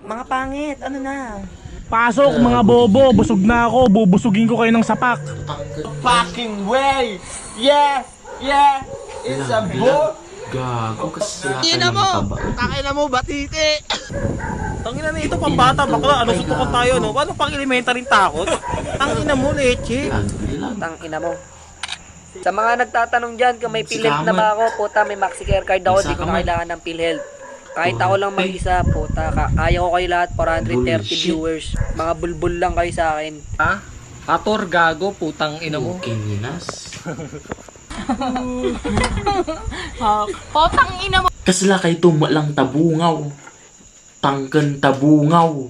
Mga pangit, ano na? Pasok mga bobo, busog na ako, bubusugin ko kayo ng sapak. Fucking way! Yes! Yeah! It's a book! Gago kasi sila mo! Takina mo, batiti! Tangina na ito, pambata, bakla. Ano, sutukan tayo, no? Paano pang elementary takot? Tangina mo, leche. Tangina mo. Sa mga nagtatanong dyan kung may PhilHealth na ba ako, puta, may MaxiCare card ako, di ko na kailangan ng PhilHealth. Kahit ako lang mag-isa, puta, kaya ko kayo lahat, 430 viewers. Mga bulbul lang kayo sa akin. Ha? Ator, gago, putang ina mo. Kininas. Potang ina mo. Kasla kay tumalang tabungaw. Tangken tabungaw.